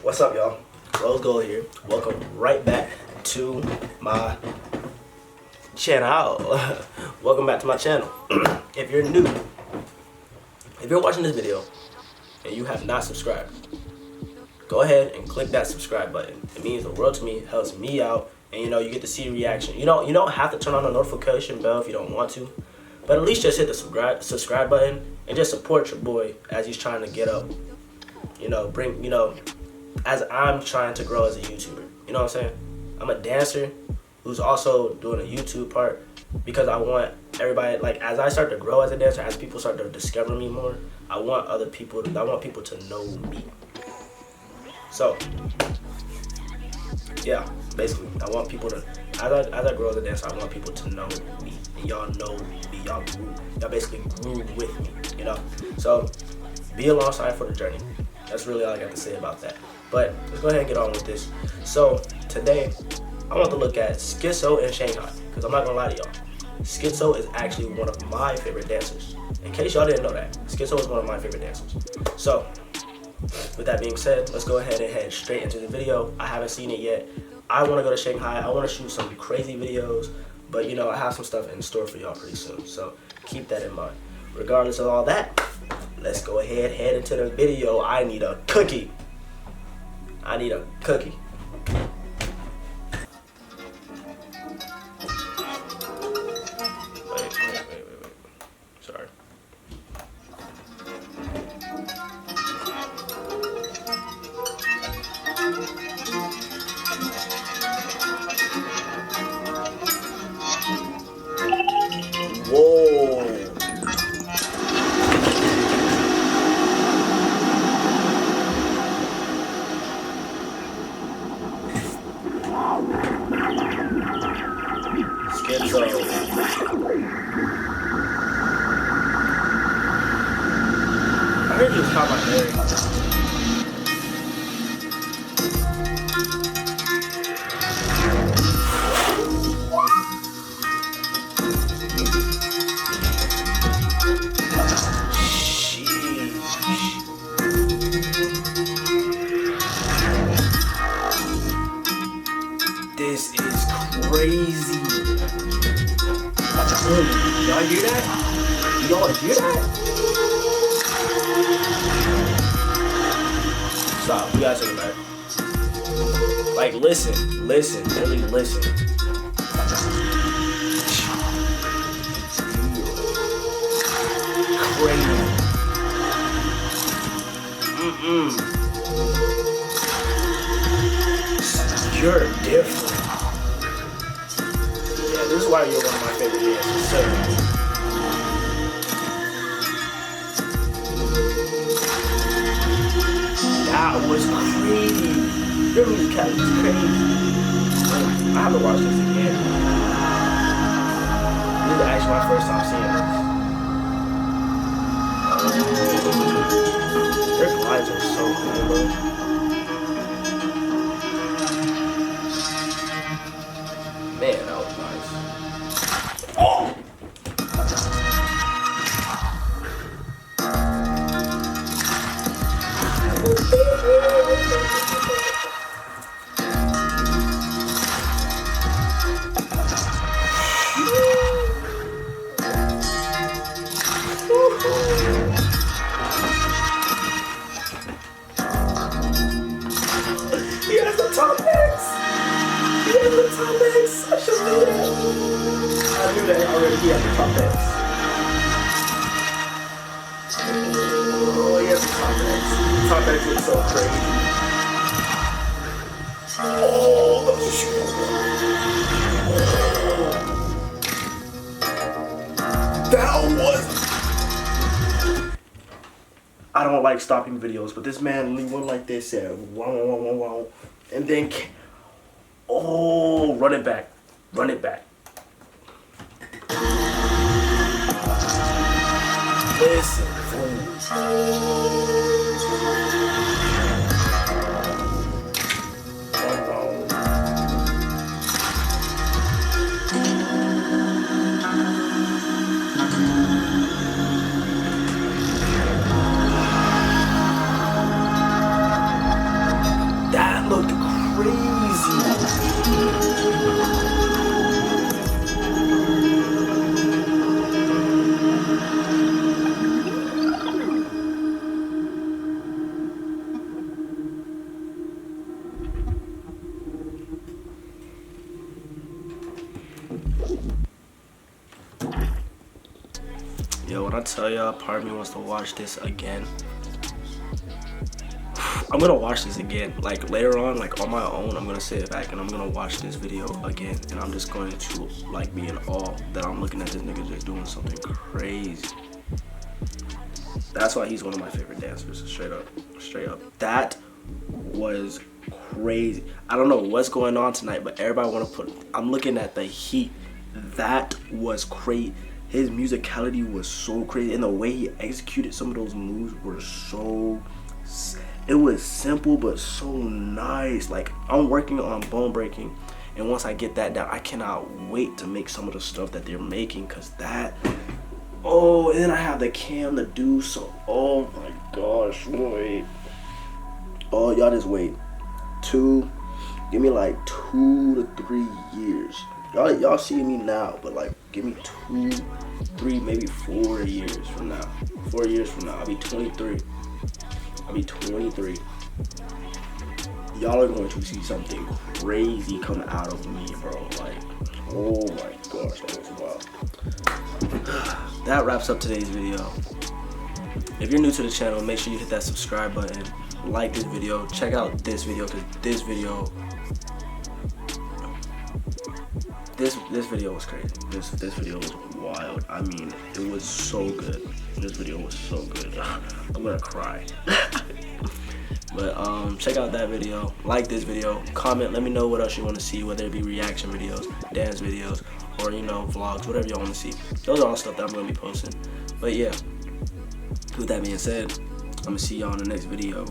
What's up, y'all? Rvsegold here. Welcome right back to my channel. Welcome back to my channel. If you're new, if you're watching this video and you have not subscribed, go ahead and click that subscribe button. It means the world to me. It helps me out, and you get to see reaction. You don't have to turn on the notification bell if you don't want to, but at least just hit the subscribe button and just support your boy as he's trying to get up. As I'm trying to grow as a YouTuber. You know what I'm saying? I'm a dancer who's also doing a YouTube part because I want everybody, like, as I start to grow as a dancer, as people start to discover me more, I want people to know me. So, yeah, basically, I want people to, as I grow as a dancer, I want people to know me. And y'all know me, y'all basically grew with me, So, be alongside for the journey. That's really all I got to say about that. But let's go ahead and get on with this. So today, I want to look at Skitzo in Shanghai. Because I'm not going to lie to y'all. Skitzo is actually one of my favorite dancers. In case y'all didn't know that, Skitzo is one of my favorite dancers. So, with that being said, let's go ahead and head straight into the video. I haven't seen it yet. I want to go to Shanghai. I want to shoot some crazy videos. But I have some stuff in store for y'all pretty soon. So keep that in mind. Regardless of all that, let's go ahead and head into the video. I need a cookie. I need a cookie. Wait. Sorry. Whoa. Skitzo. I heard you was caught my hair. This is crazy. Y'all hear that? Y'all hear that? Stop, we gotta take it back. Like, listen, really listen. Crazy. You're different. Yeah, this is why you're one of my favorite dancers, sir. That was crazy. Your musicality is crazy. I have to watch this again. This is actually my first time seeing this. Their glides are so cool, bro. Man, that was nice. Oh! He has the top X! He has the top X! I should know that. I knew that already. He has the top X. Oh, he has the top X. The top X looks so crazy. Oh, shoot. That was... I don't like stopping videos, but this man went like this, said wow, wow, wow, wow, and then, oh, run it back. Listen, Yo, when I tell y'all, part of me wants to watch this again. I'm gonna watch this again. Like later on, like on my own, I'm gonna sit back and I'm gonna watch this video again. And I'm just going to like be in awe that I'm looking at this nigga just doing something crazy. That's why he's one of my favorite dancers, straight up, straight up. That was crazy. I don't know what's going on tonight, but everybody wanna I'm looking at the heat. That was crazy. His musicality was so crazy, and the way he executed some of those moves were so, it was simple but so nice. Like, I'm working on bone breaking, and once I get that down, I cannot wait to make some of the stuff that they're making, cause that, oh, and then I have the cam to do so, oh my gosh, wait. Oh, y'all just wait. Give me like 2 to 3 years. Y'all see me now, but like, give me 2, 3, maybe 4 years from now. 4 years from now, I'll be 23. I'll be 23. Y'all are going to see something crazy come out of me, bro. Like, oh my gosh, that was wild. That wraps up today's video. If you're new to the channel, make sure you hit that subscribe button, like this video, check out this video, because this video was crazy. This video was wild. I mean, it was so good. This video was so good. I'm gonna cry. But check out that video, like this video, comment, let me know what else you want to see, whether it be reaction videos, dance videos, or you know, vlogs, whatever y'all want to see. Those are all stuff that I'm gonna be posting. But yeah, with that being said, I'm gonna see y'all in the next video.